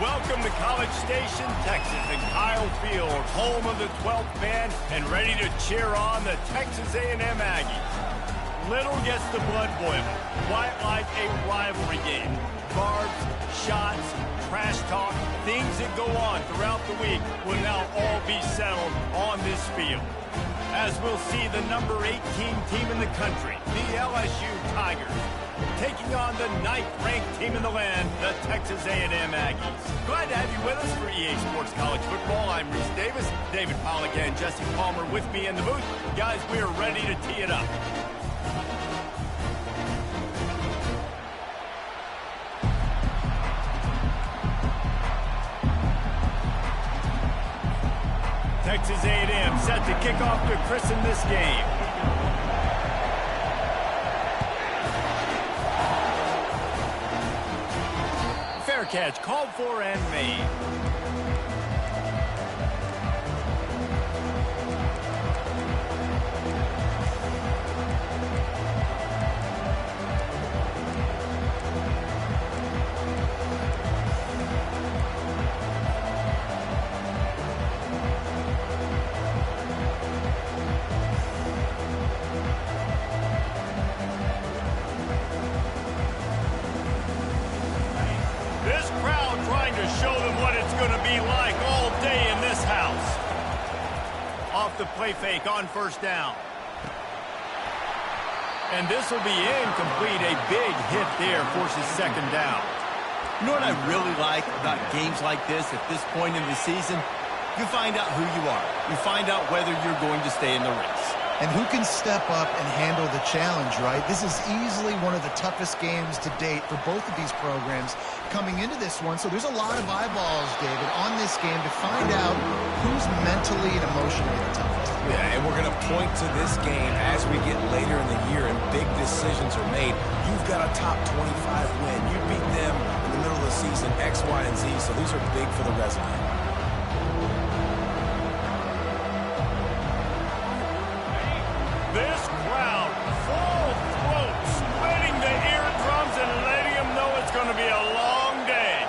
Welcome to College Station, Texas, and Kyle Field, home of the 12th man, and ready to cheer on the Texas A&M Aggies. Little gets the blood boiling, quite like a rivalry game. Barbs, shots, trash talk, things that go on throughout the week will now all be settled on this field. As we'll see the number 18 team in the country, the LSU Tigers, taking on the 9th-ranked team in the land, the Texas A&M Aggies. Glad to have you with us for EA Sports College Football. I'm Reese Davis, David Pollack and Jesse Palmer with me in the booth. Guys, we are ready to tee it up. Texas A&M set to kick off to christen this game. Fair catch called for and made. The play fake on first down. And this will be incomplete. A big hit there forces second down. You know what I really like about games like this at this point in the season? You find out who you are. You find out whether you're going to stay in the race. And who can step up and handle the challenge, right? This is easily one of the toughest games to date for both of these programs coming into this one. So there's a lot of eyeballs, David, on this game to find out who's mentally and emotionally the toughest. Yeah, and we're going to point to this game as we get later in the year and big decisions are made. You've got a top 25 win. You beat them in the middle of the season, X, Y, and Z. So these are big for the resume. This crowd, full throat, splitting the eardrums and letting them know it's going to be a long day.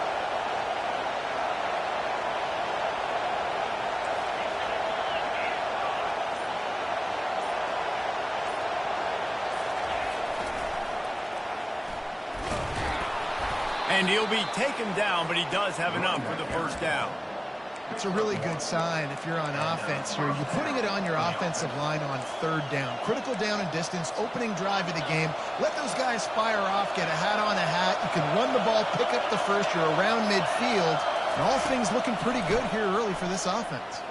And he'll be taken down, but he does have enough for the first down. It's a really good sign if you're on offense here. You're putting it on your offensive line on third down. Critical down and distance, opening drive of the game. Let those guys fire off, get a hat on a hat. You can run the ball, pick up the first. You're around midfield. And all things looking pretty good here early for this offense.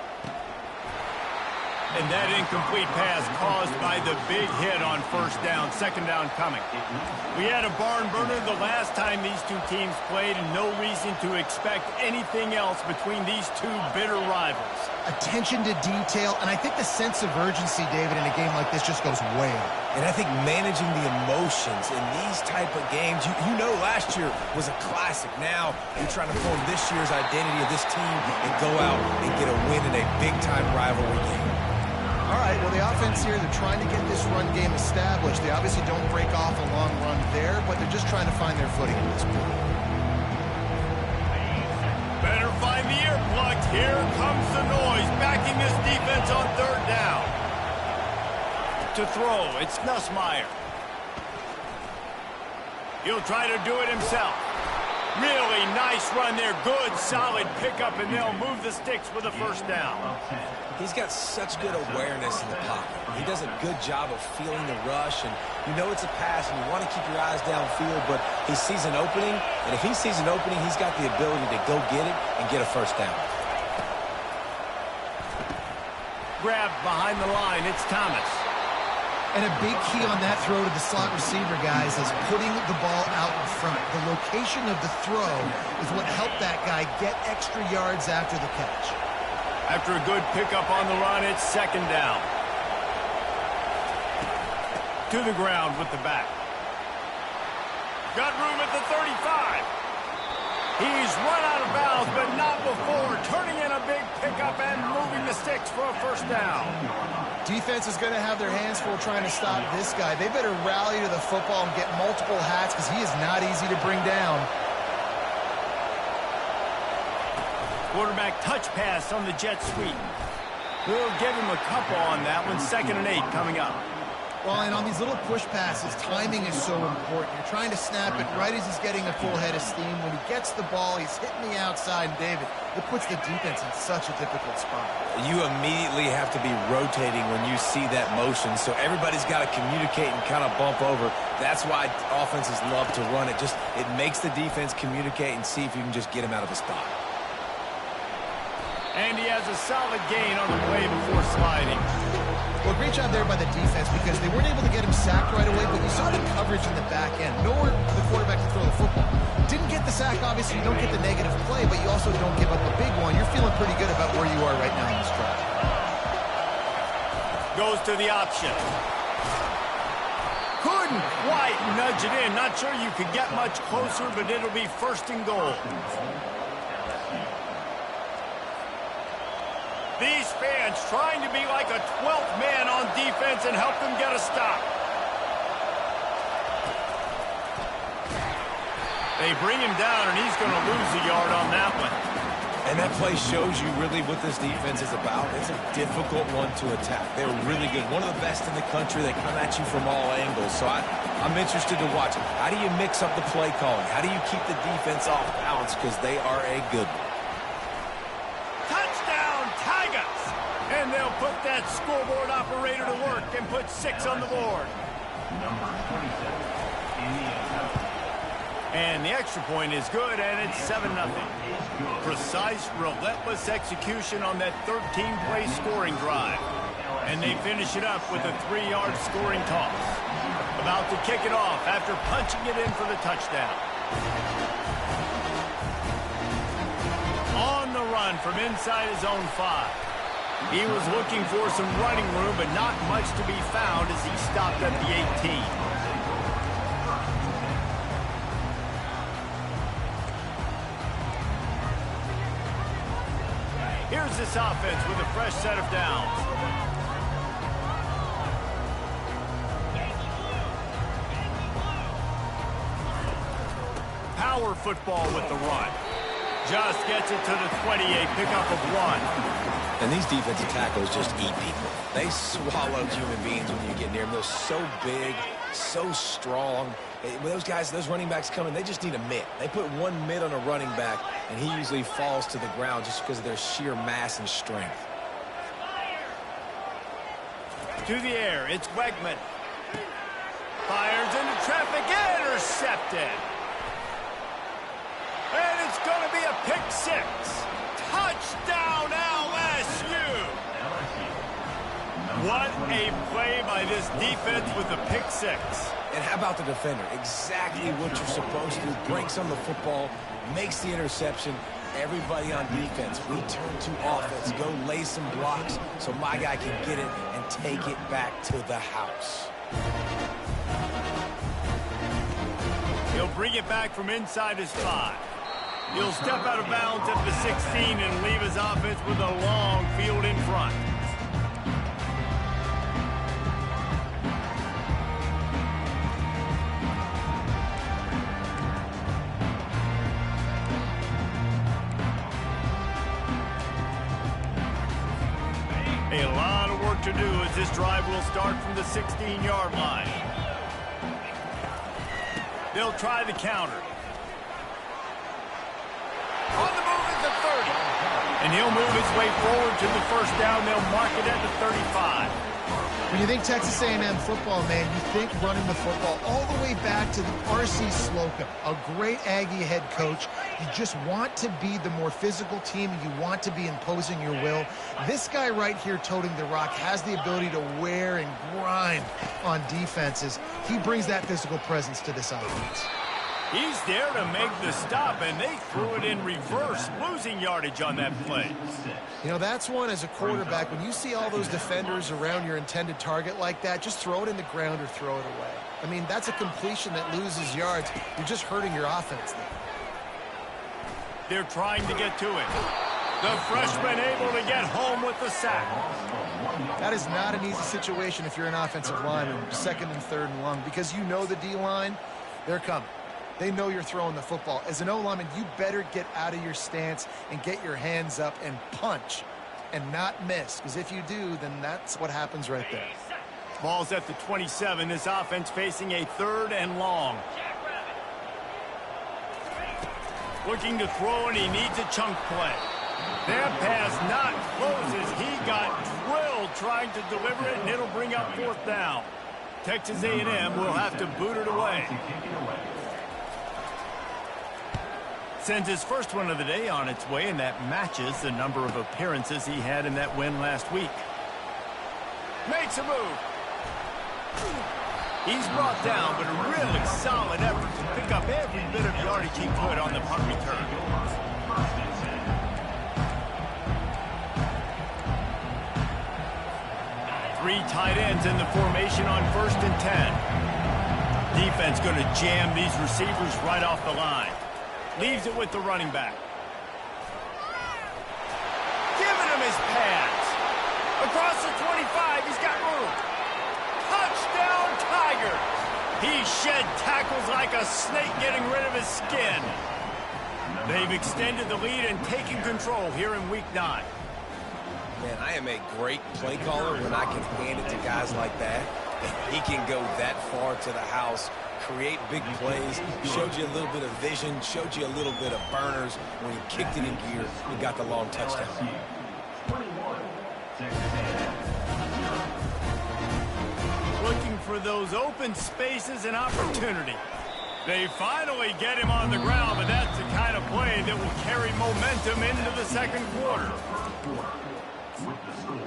And that incomplete pass caused by the big hit on first down. Second down coming. We had a barn burner the last time these two teams played, and no reason to expect anything else between these two bitter rivals. Attention to detail, and I think the sense of urgency, David, in a game like this just goes way up. And I think managing the emotions in these type of games, you know last year was a classic. Now you're trying to form this year's identity of this team and go out and get a win in a big-time rivalry game. All right, well, the offense here, they're trying to get this run game established. They obviously don't break off a long run there, but they're just trying to find their footing at this point. Better find the earplugs. Here comes the noise, backing this defense on third down. To throw, it's Nussmeier. He'll try to do it himself. Really nice run there. Good, solid pickup, and they'll move the sticks with a first down. He's got such good awareness in the pocket. He does a good job of feeling the rush, and you know it's a pass, and you want to keep your eyes downfield, but he sees an opening, and if he sees an opening, he's got the ability to go get it and get a first down. Grabbed behind the line, it's Thomas. And a big key on that throw to the slot receiver, guys, is putting the ball out in front. The location of the throw is what helped that guy get extra yards after the catch. After a good pickup on the run, it's second down. To the ground with the back. Got room at the 35. He's run out of bounds, but not before. Turning in a big pickup and moving the sticks for a first down. Defense is going to have their hands full trying to stop this guy. They better rally to the football and get multiple hats because he is not easy to bring down. Quarterback touch pass on the jet sweep. We'll give him a couple on that one. 2nd and 8 coming up. Well, and on these little push passes, timing is so important. You're trying to snap it right as he's getting a full head of steam. When he gets the ball, he's hitting the outside. And David, it puts the defense in such a difficult spot. You immediately have to be rotating when you see that motion, so everybody's got to communicate and kind of bump over. That's why offenses love to run it. It makes the defense communicate and see if you can just get him out of the spot. And he has a solid gain on the play before sliding. Well, great job there by the defense because they weren't able to get him sacked right away, but you saw the coverage in the back end. Nowhere for the quarterback to throw the football. Didn't get the sack, obviously. You don't get the negative play, but you also don't give up a big one. You're feeling pretty good about where you are right now in this drive. Goes to the option. Couldn't quite nudge it in. Not sure you could get much closer, but it'll be 1st and goal. These fans trying to be like a 12th man on defense and help them get a stop. They bring him down, and he's going to lose a yard on that one. And that play shows you really what this defense is about. It's a difficult one to attack. They're really good. One of the best in the country. They come at you from all angles. So I'm interested to watch. How do you mix up the play calling? How do you keep the defense off balance? Because they are a good one. And they'll put that scoreboard operator to work and put 6 on the board. And the extra point is good, and it's 7-0. Precise, relentless execution on that 13-play scoring drive. And they finish it up with a 3-yard scoring toss. About to kick it off after punching it in for the touchdown. On the run from inside his own 5. He was looking for some running room, but not much to be found as he stopped at the 18. Here's this offense with a fresh set of downs. Power football with the run. Just gets it to the 28, pickup of 1. And these defensive tackles just eat people. They swallow human beings when you get near them. They're so big, so strong. When those guys, those running backs come in, they just need a mitt. They put 1 mitt on a running back, and he usually falls to the ground just because of their sheer mass and strength. To the air, it's Wegman. Fires into traffic, intercepted. And it's going to be a pick 6. Touchdown, LSU! What a play by this defense with a pick 6. And how about the defender? Exactly what you're supposed to do. Breaks on the football, makes the interception. Everybody on defense, we turn to offense. Go lay some blocks so my guy can get it and take it back to the house. He'll bring it back from inside his 5. He'll step out of bounds at the 16 and leave his offense with a long field in front. A lot of work to do as this drive will start from the 16-yard line. They'll try the counter. On the move at the 30. And he'll move his way forward to the 1st down. They'll mark it at the 35. When you think Texas A&M football, man, you think running the football all the way back to the R.C. Slocum, a great Aggie head coach. You just want to be the more physical team, and you want to be imposing your will. This guy right here toting the rock has the ability to wear and grind on defenses. He brings that physical presence to this offense. He's there to make the stop, and they threw it in reverse, losing yardage on that play. You know, that's one as a quarterback. When you see all those defenders around your intended target like that, just throw it in the ground or throw it away. I mean, that's a completion that loses yards. You're just hurting your offense there. They're trying to get to it. The freshman able to get home with the sack. That is not an easy situation if you're an offensive lineman, 2nd and 3rd and long, because you know the D-line, they're coming. They know you're throwing the football. As an O-lineman, you better get out of your stance and get your hands up and punch and not miss. Because if you do, then that's what happens right there. Ball's at the 27. This offense facing a 3rd and long. Looking to throw, and he needs a chunk play. That pass not closes. He got drilled trying to deliver it, and it'll bring up 4th down. Texas A&M will have to boot it away. Sends his first one of the day on its way, and that matches the number of appearances he had in that win last week. Makes a move. He's brought down, but a really solid effort to pick up every bit of yardage he could on the punt return. Three tight ends in the formation on 1st and 10. Defense going to jam these receivers right off the line. Leaves it with the running back. Giving him his pass. Across the 25, he's got room. Touchdown, Tiger. He shed tackles like a snake getting rid of his skin. They've extended the lead and taken control here in Week 9. Man, I am a great play caller when I can hand it to guys like that. And he can go that far to the house, create big plays, showed you a little bit of vision, showed you a little bit of burners. When he kicked it in gear, he got the long touchdown. Looking for those open spaces and opportunity. They finally get him on the ground, but that's the kind of play that will carry momentum into the 2nd quarter. With the score,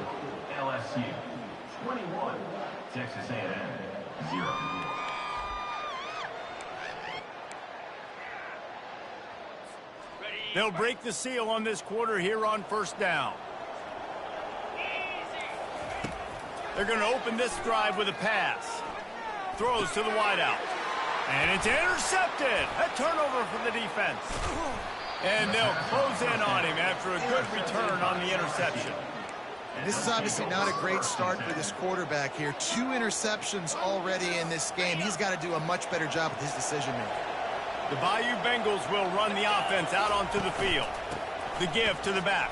LSU 21, Texas A&M 0. They'll break the seal on this quarter here on 1st down. They're going to open this drive with a pass. Throws to the wideout. And it's intercepted. A turnover for the defense. And they'll close in on him after a good return on the interception. This is obviously not a great start for this quarterback here. 2 interceptions already in this game. He's got to do a much better job with his decision-making. The Bayou Bengals will run the offense out onto the field. The give to the back.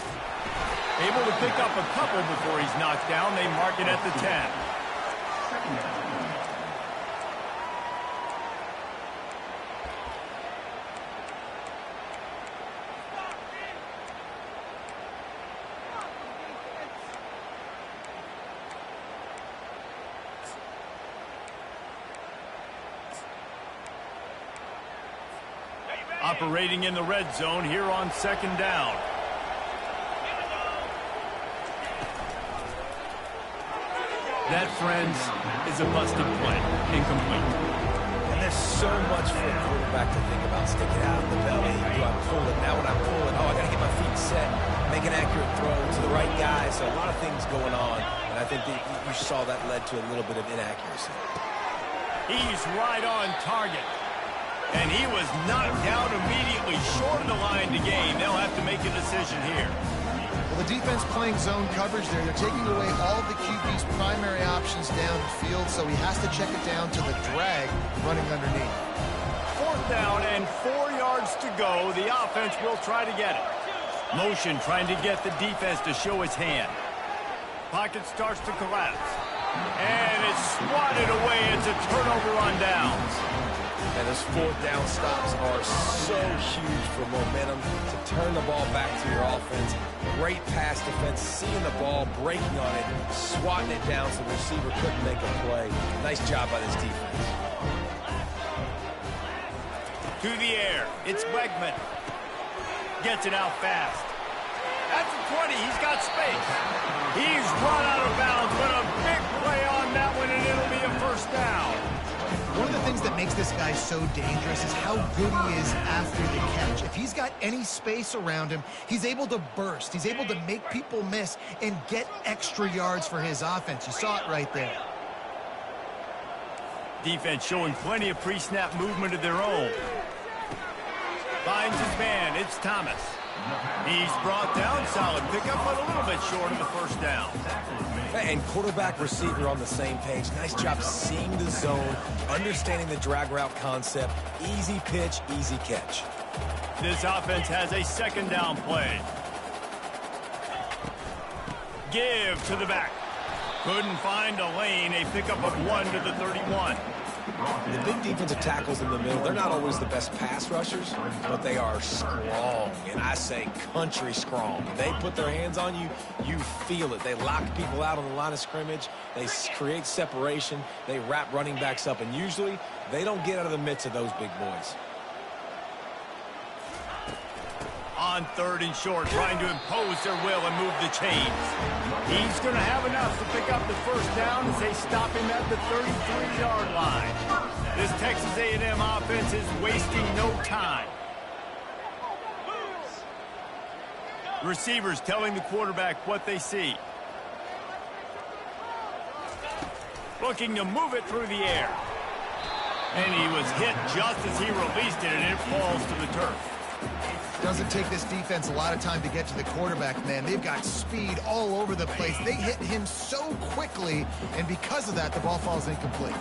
Able to pick up a couple before he's knocked down. They mark it at the 10. Operating in the red zone here on 2nd down. That, friends, is a busted play. Incomplete. And there's so much for a quarterback to think about. Sticking out of the belly. Do I pull it? Now when I pull it, oh, I got to get my feet set. Make an accurate throw to the right guy. So a lot of things going on. And I think that you saw that led to a little bit of inaccuracy. He's right on target. And he was knocked down immediately short of the line to gain. They'll have to make a decision here. Well, the defense playing zone coverage there. They're taking away all the QB's primary options downfield, so he has to check it down to the drag running underneath. 4th down and 4 yards to go. The offense will try to get it. Motion trying to get the defense to show his hand. Pocket starts to collapse. And it's swatted away. It's a turnover on downs. And those 4th down stops are so huge for momentum to turn the ball back to your offense. Great pass defense, seeing the ball, breaking on it, swatting it down so the receiver couldn't make a play. Nice job by this defense. To the air, it's Wegman. Gets it out fast. At the 20, he's got space. He's run out of bounds, but a big play on that one, and it'll be a 1st down. One of the things that makes this guy so dangerous is how good he is after the catch. If he's got any space around him, he's able to burst. He's able to make people miss and get extra yards for his offense. You saw it right there. Defense showing plenty of pre-snap movement of their own. Finds his man. It's Thomas. He's brought down. Solid pickup, but a little bit short of the first down. And quarterback receiver on the same page. Nice job seeing the zone, understanding the drag route concept. Easy pitch, easy catch. This offense has a second down play. Give to the back. Couldn't find a lane. A pickup of 1 to the 31. The big defensive tackles in the middle, they're not always the best pass rushers, but they are strong, and I say country strong. When they put their hands on you, you feel it. They lock people out on the line of scrimmage. They create separation. They wrap running backs up, and usually they don't get out of the midst of those big boys. On 3rd and short, trying to impose their will and move the chains. He's going to have enough to pick up the first down as they stop him at the 33-yard line. This Texas A&M offense is wasting no time. Receivers telling the quarterback what they see. Looking to move it through the air. And he was hit just as he released it, and it falls to the turf. Doesn't take this defense a lot of time to get to the quarterback, man. They've got speed all over the place. They hit him so quickly, and because of that, the ball falls incomplete.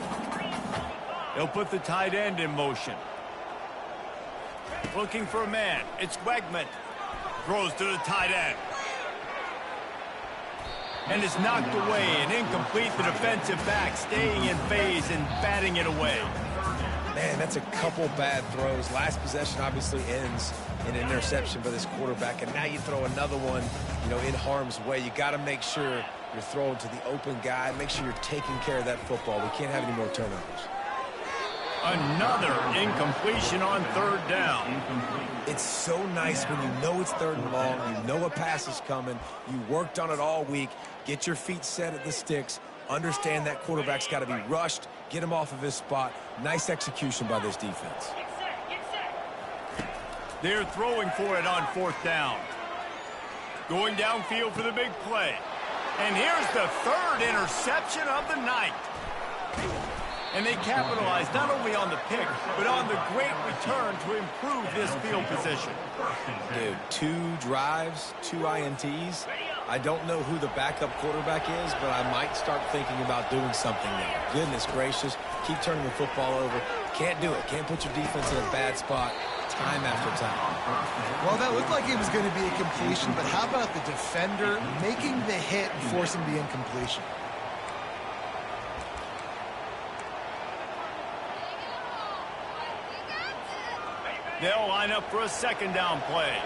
They'll put the tight end in motion. Looking for a man. It's Wegman. Throws to the tight end. And it's knocked away and incomplete. The defensive back staying in phase and batting it away. Man, that's a couple bad throws. Last possession obviously ends in an interception for this quarterback, and now you throw another one, in harm's way. You got to make sure you're throwing to the open guy. Make sure you're taking care of that football. We can't have any more turnovers. Another incompletion on 3rd down. It's so nice when you know it's 3rd and long, you know a pass is coming, you worked on it all week, get your feet set at the sticks, understand that quarterback's got to be rushed, get him off of his spot. Nice execution by this defense. They're throwing for it on 4th down. Going downfield for the big play. And here's the 3rd interception of the night. And they capitalized not only on the pick, but on the great return to improve this field position. Dude, 2 drives, 2 INTs. I don't know who the backup quarterback is, but I might start thinking about doing something there. Goodness gracious, keep turning the football over. Can't do it. Can't put your defense in a bad spot time after time. Well, that looked like it was going to be a completion, but how about the defender making the hit and forcing the incompletion? They'll line up for a 2nd down play.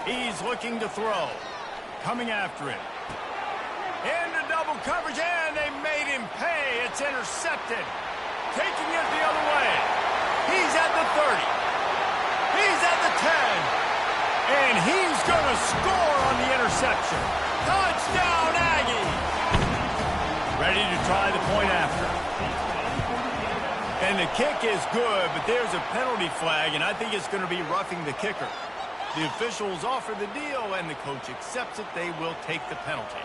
He's looking to throw. Coming after him. Into double coverage, and they made him pay. It's intercepted. Taking it the other way. He's at the 30. He's at the 10. And he's going to score on the interception. Touchdown, Aggie! Ready to try the point after. And the kick is good, but there's a penalty flag, and I think it's going to be roughing the kicker. The officials offer the deal, and the coach accepts it. They will take the penalty.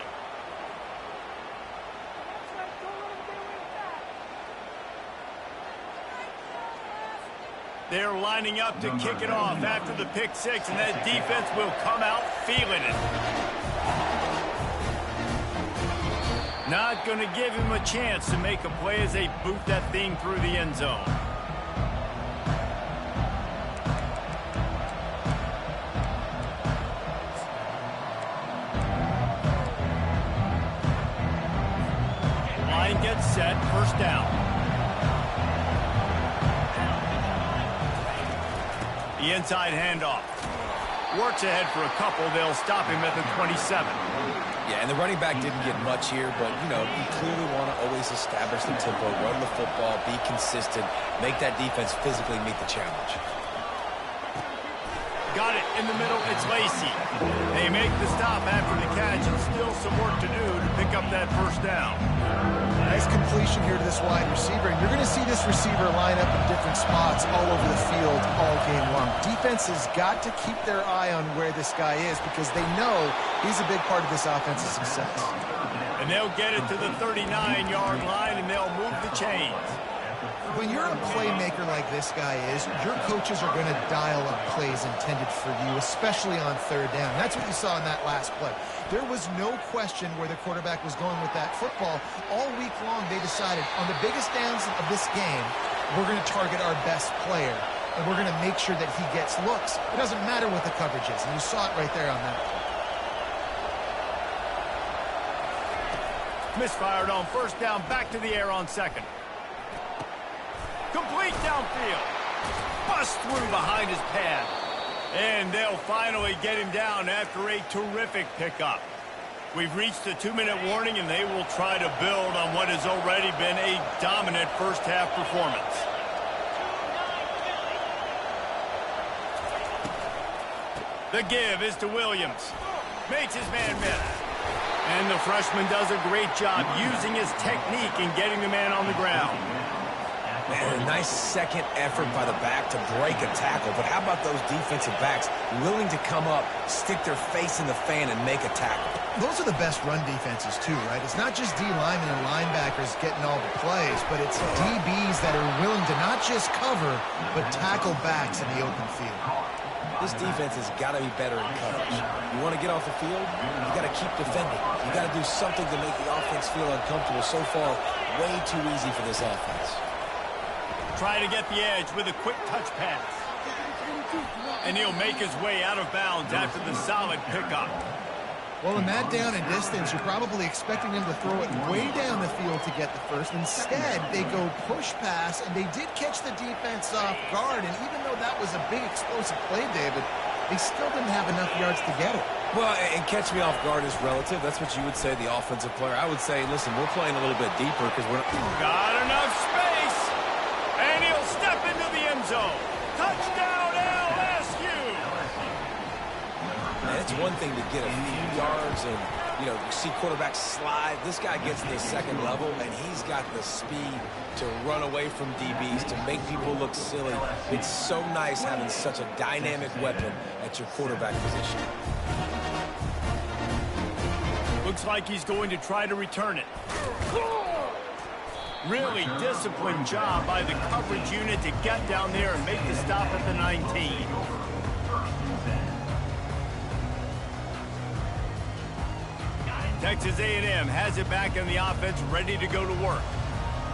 They're lining up to kick it off after the pick 6, and that defense will come out feeling it. Not going to give him a chance to make a play as they boot that thing through the end zone. Line gets set, 1st down. The inside handoff. Works ahead for a couple. They'll stop him at the 27. Yeah, and the running back didn't get much here, but, you clearly want to always establish the tempo, run the football, be consistent, make that defense physically meet the challenge. Got it in the middle. It's Lacey. They make the stop after the catch, and still some work to do to pick up that 1st down. Nice completion here to this wide receiver, and you're going to see this receiver line up in different spots all over the field all game long. Defense has got to keep their eye on where this guy is because they know he's a big part of this offensive success. And they'll get it to the 39-yard line, and they'll move the chains. When you're a playmaker like this guy is, your coaches are going to dial up plays intended for you, especially on third down. That's what you saw in that last play. There was no question where the quarterback was going with that football. All week long, they decided on the biggest downs of this game, we're going to target our best player, and we're going to make sure that he gets looks. It doesn't matter what the coverage is, and you saw it right there on that play. Misfired on first down, back to the air on second. Complete downfield. Bust through behind his pad. And they'll finally get him down after a terrific pickup. We've reached the 2-minute warning, and they will try to build on what has already been a dominant first-half performance. The give is to Williams. Makes his man miss. And the freshman does a great job using his technique and getting the man on the ground. Man, a nice second effort by the back to break a tackle. But how about those defensive backs willing to come up, stick their face in the fan, and make a tackle? Those are the best run defenses, too, right? It's not just D linemen and linebackers getting all the plays, but it's DBs that are willing to not just cover, but tackle backs in the open field. This defense has got to be better in coverage. You want to get off the field, you got to keep defending. You got to do something to make the offense feel uncomfortable. So far, way too easy for this offense. Try to get the edge with a quick touch pass. And he'll make his way out of bounds after the solid pickup. Well, in that down and distance, you're probably expecting him to throw it way down the field to get the first. Instead, they go push pass, and they did catch the defense off guard. And even though that was a big explosive play, David, they still didn't have enough yards to get it. Well, and catch me off guard is relative. That's what you would say, the offensive player. I would say, listen, we're playing a little bit deeper because we're not... Got enough space. And he'll step into the end zone. Touchdown, LSU. And it's one thing to get a few yards and, you know, see quarterbacks slide. This guy gets to the second level, and he's got the speed to run away from DBs, to make people look silly. It's so nice having such a dynamic weapon at your quarterback position. Looks like he's going to try to return it. Really disciplined job by the coverage unit to get down there and make the stop at the 19. Texas A&M has it back in the offense, ready to go to work.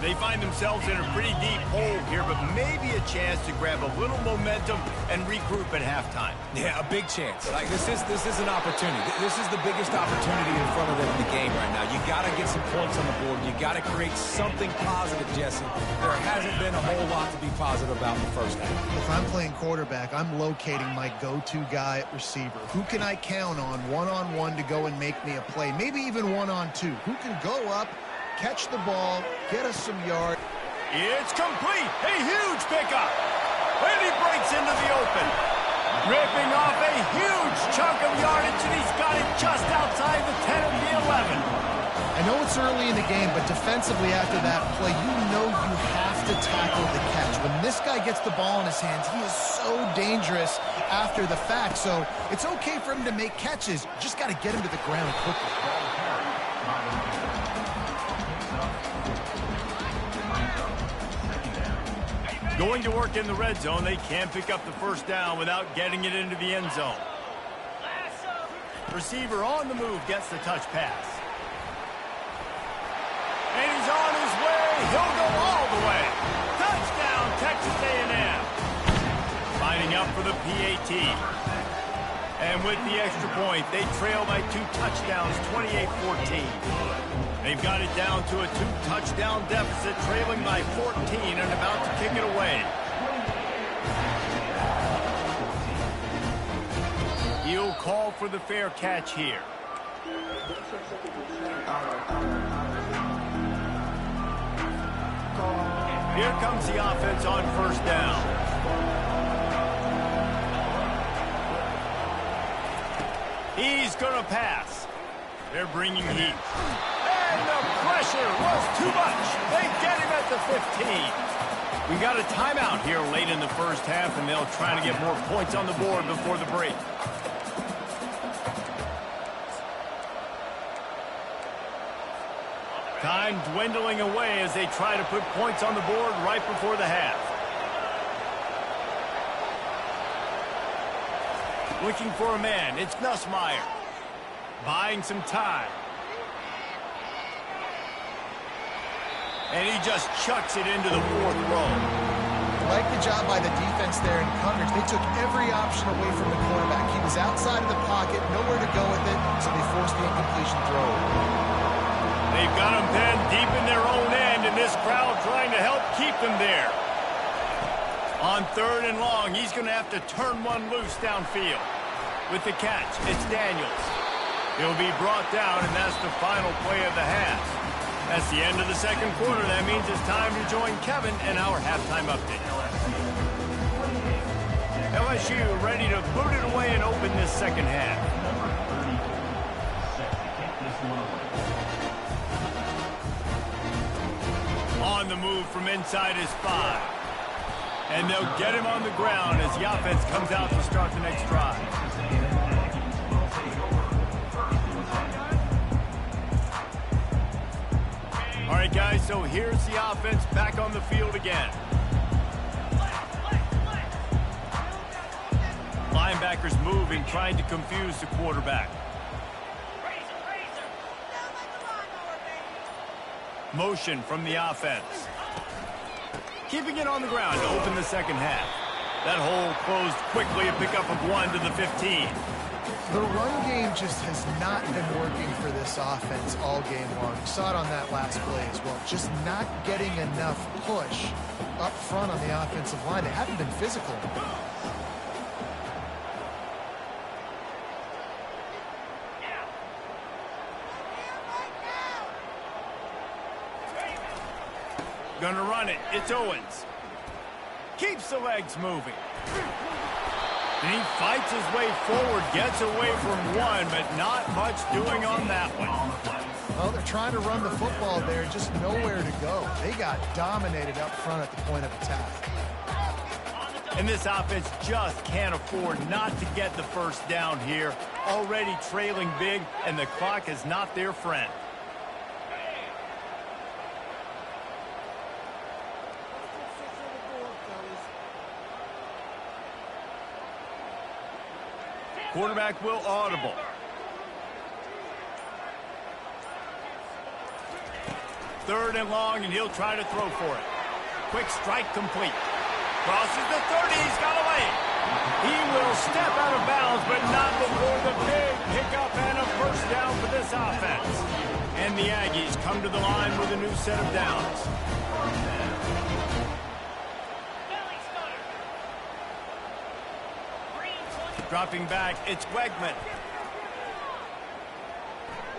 They find themselves in a pretty deep hole here, but maybe a chance to grab a little momentum and regroup at halftime. Yeah, a big chance. Like this is an opportunity. This is the biggest opportunity in front of them in the game right now. You got to get some points on the board. You got to create something positive, Jesse. There hasn't been a whole lot to be positive about in the first half. If I'm playing quarterback, I'm locating my go-to guy at receiver. Who can I count on one-on-one to go and make me a play? Maybe even one-on-two. Who can go up, catch the ball, get us some yards. It's complete. A huge pickup. And he breaks into the open. Ripping off a huge chunk of yardage, and he's got it just outside the 10 of the 11. I know it's early in the game, but defensively after that play, you know you have to tackle the catch. When this guy gets the ball in his hands, he is so dangerous after the fact. So it's okay for him to make catches. You just got to get him to the ground quickly. Going to work in the red zone, they can't pick up the first down without getting it into the end zone. Receiver on the move gets the touch pass. And he's on his way. He'll go all the way. Touchdown, Texas A&M. Lining up for the PAT. And with the extra point, they trail by 2 touchdowns, 28-14. They've got it down to a 2-touchdown deficit, trailing by 14 and about to kick it away. He'll call for the fair catch here. Here comes the offense on first down. He's going to pass. They're bringing heat. And the pressure was too much. They get him at the 15. We got a timeout here late in the first half, and they'll try to get more points on the board before the break. Time dwindling away as they try to put points on the board right before the half. Looking for a man. It's Nussmeier. Buying some time. And he just chucks it into the fourth row. Like the job by the defense there in coverage. They took every option away from the quarterback. He was outside of the pocket, nowhere to go with it, so they forced the incompletion throw. They've got him pinned deep in their own end, and this crowd trying to help keep them there. On 3rd and long, he's going to have to turn one loose downfield. With the catch, it's Daniels. He'll be brought down, and that's the final play of the half. That's the end of the second quarter. That means it's time to join Kevin and our halftime update. LSU ready to boot it away and open this second half. On the move from inside his 5. And they'll get him on the ground as the offense comes out to start the next drive. All right, guys, so here's the offense back on the field again. Linebackers moving, trying to confuse the quarterback. Motion from the offense. Keeping it on the ground to open the second half. That hole closed quickly, a pickup of 1 to the 15. The run game just has not been working for this offense all game long. You saw it on that last play as well. Just not getting enough push up front on the offensive line. They haven't been physical. Gonna run it. It's Owens. Keeps the legs moving. And he fights his way forward, gets away from one, but not much doing on that one. Well, they're trying to run the football there, just nowhere to go. They got dominated up front at the point of attack. And this offense just can't afford not to get the first down here. Already trailing big, and the clock is not their friend. Quarterback will audible. Third and long, and he'll try to throw for it. Quick strike complete. Crosses the 30. He's got away. He will step out of bounds, but not before the big pickup and a first down for this offense. And the Aggies come to the line with a new set of downs. Dropping back, it's Wegman.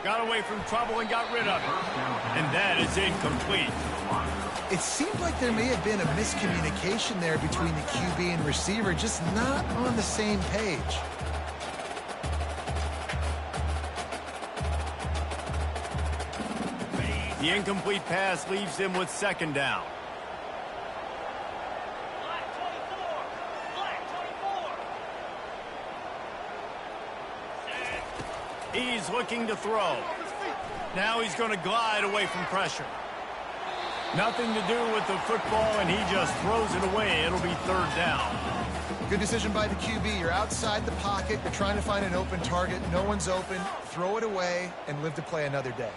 Got away from trouble and got rid of it. And that is incomplete. It seemed like there may have been a miscommunication there between the QB and receiver, just not on the same page. The incomplete pass leaves him with second down. He's looking to throw. Now he's going to glide away from pressure. Nothing to do with the football, and he just throws it away. It'll be third down. Good decision by the QB. You're outside the pocket. You're trying to find an open target. No one's open. Throw it away and live to play another day.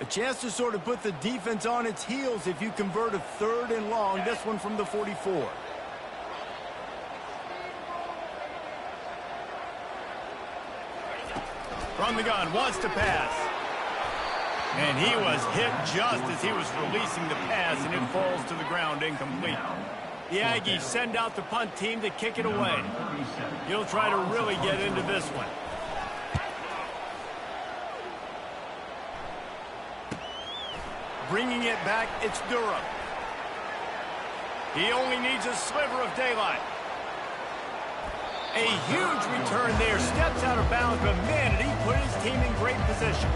A chance to sort of put the defense on its heels if you convert a third and long. This one from the 44. From the gun, wants to pass. And he was hit just as he was releasing the pass, and it falls to the ground incomplete. The Aggies send out the punt team to kick it away. He'll try to really get into this one. Bringing it back, it's Durham. He only needs a sliver of daylight. A huge return there, steps out of bounds, but man, did he put his team in great position.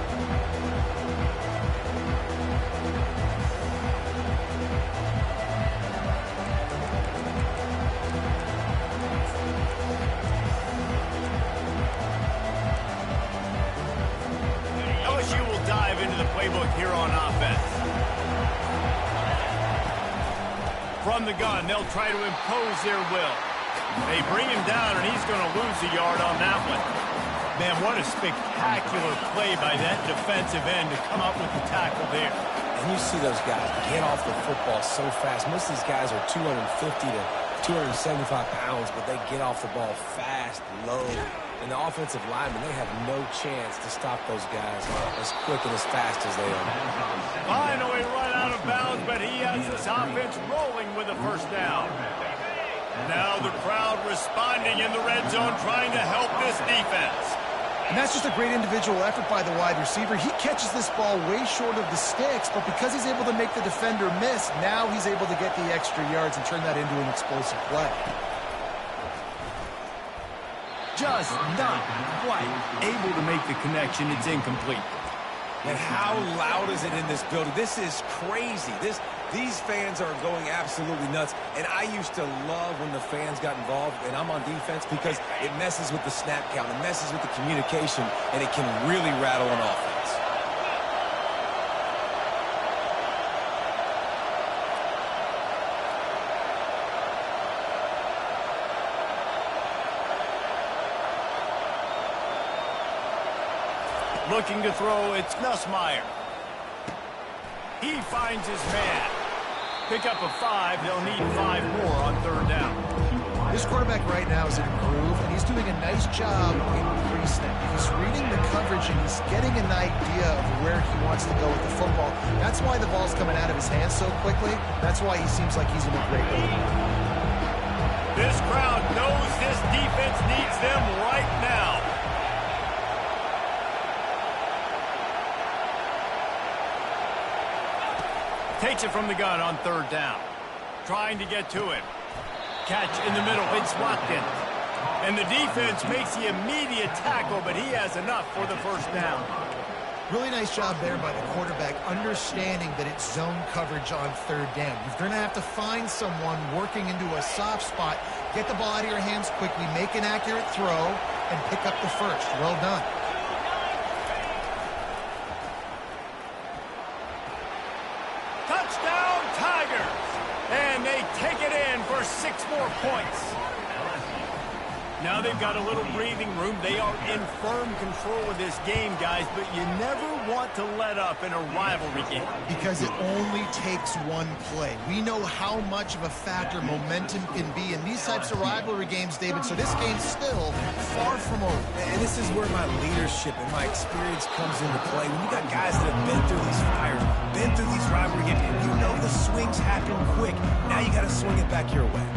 into the playbook here on offense. From the gun, they'll try to impose their will. They bring him down, and he's going to lose a yard on that one. Man, what a spectacular play by that defensive end to come up with the tackle there. And you see those guys get off the football so fast. Most of these guys are 250 to 275 pounds, but they get off the ball fast, low. And the offensive linemen, they have no chance to stop those guys as quick and as fast as they are. Finally run out of bounds, but he has this offense rolling with a first down. Now the crowd responding in the red zone, trying to help this defense. And that's just a great individual effort by the wide receiver. He catches this ball way short of the sticks, but because he's able to make the defender miss, now he's able to get the extra yards and turn that into an explosive play. Just not quite able to make the connection. It's incomplete. And how loud is it in this building? This is crazy. These fans are going absolutely nuts. And I used to love when the fans got involved, and I'm on defense, because it messes with the snap count, it messes with the communication, and it can really rattle an offense. Looking to throw, it's Nussmeier. He finds his man. Pick up a 5. They'll need 5 more on third down. This quarterback right now is in a groove, and he's doing a nice job in pre-snap. He's reading the coverage, and he's getting an idea of where he wants to go with the football. That's why the ball's coming out of his hands so quickly. That's why he seems like he's in a great rhythm. This crowd knows this defense needs them right now. Takes it from the gun on third down. Trying to get to him. Catch in the middle. It's Watkins. And the defense makes the immediate tackle, but he has enough for the first down. Really nice job there by the quarterback, understanding that it's zone coverage on third down. You're going to have to find someone working into a soft spot, get the ball out of your hands quickly, make an accurate throw, and pick up the first. Well done. Touchdown, Tigers! And they take it in for 6 more points. Now they've got a little breathing room. They are in firm control of this game, guys, but you never want to let up in a rivalry game. Because it only takes one play. We know how much of a factor momentum can be in these types of rivalry games, David, so this game's still far from over. And this is where my leadership and my experience comes into play. When you got guys that have been through these fires, been through these rivalry games, and you know the swings happen quick. Now you got to swing it back your way.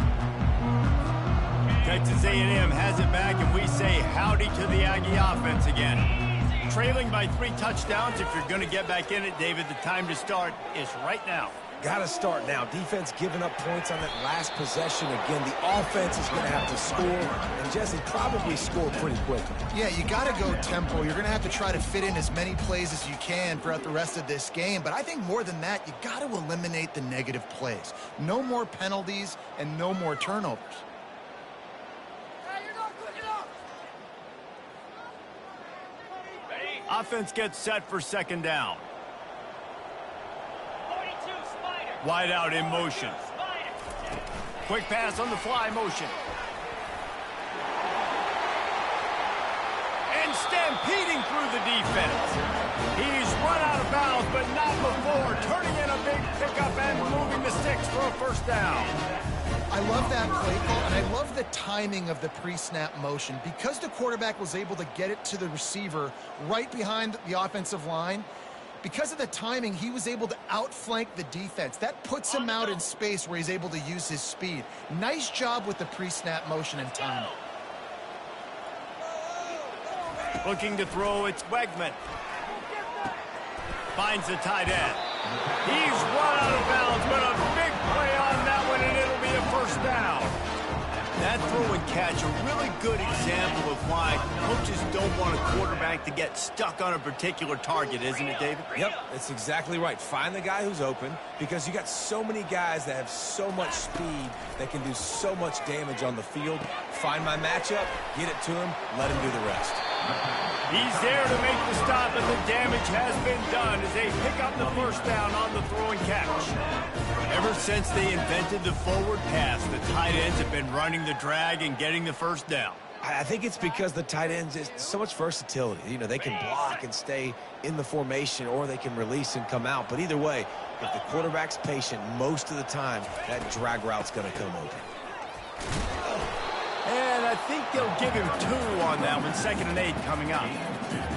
Texas A&M has it back, and we say howdy to the Aggie offense again. Trailing by 3 touchdowns. If you're going to get back in it, David, the time to start is right now. Got to start now. Defense giving up points on that last possession. Again, the offense is going to have to score, and Jesse probably score pretty quickly. Yeah, you got to go tempo. You're going to have to try to fit in as many plays as you can throughout the rest of this game. But I think more than that, you got to eliminate the negative plays. No more penalties and no more turnovers. Offense gets set for second down. Wide out in motion. Quick pass on the fly motion. And stampeding through the defense. He's run out of bounds, but not before. Turning in a big pickup and moving the sticks for a first down. I love that play call, and I love the timing of the pre-snap motion. Because the quarterback was able to get it to the receiver right behind the offensive line, because of the timing, he was able to outflank the defense. That puts him out in space where he's able to use his speed. Nice job with the pre-snap motion and timing. Looking to throw, it's Wegman. Finds the tight end. He's run out of bounds, but a big play on that one, and it'll be a first down. That throw and catch, a really good example of why coaches don't want a quarterback to get stuck on a particular target, isn't it, David? Yep, that's exactly right. Find the guy who's open, because you got so many guys that have so much speed that can do so much damage on the field. Find my matchup, get it to him, let him do the rest. He's there to make the stop, and the damage has been done as they pick up the first down on the throw and catch. Ever since they invented the forward pass, the tight ends have been running the drag and getting the first down. I think it's because the tight ends is so much versatility. You know, they can block and stay in the formation, or they can release and come out. But either way, if the quarterback's patient, most of the time, that drag route's going to come open. And I think they'll give him 2 on that one, 2nd and 8 coming up.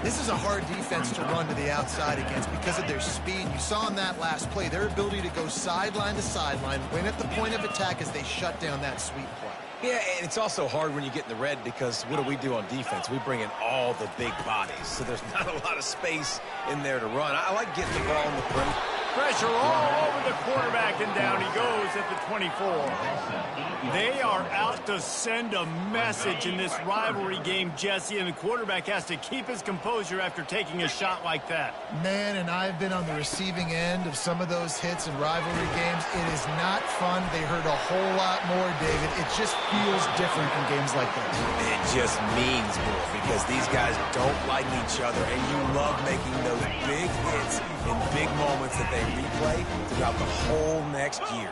This is a hard defense to run to the outside against because of their speed. You saw in that last play, their ability to go sideline to sideline, win at the point of attack as they shut down that sweep play. Yeah, and it's also hard when you get in the red because what do on defense? We bring in all the big bodies, so there's not a lot of space in there to run. I like getting the ball in the perimeter. Pressure all over the quarterback, and down he goes at the 24. They are out to send a message in this rivalry game, Jesse, and the quarterback has to keep his composure after taking a shot like that. Man, and I've been on the receiving end of some of those hits in rivalry games. It is not fun. They hurt a whole lot more, David. It just feels different in games like this. It just means more because these guys don't like each other, and you love making those big hits in big moments that they replay throughout the whole next year.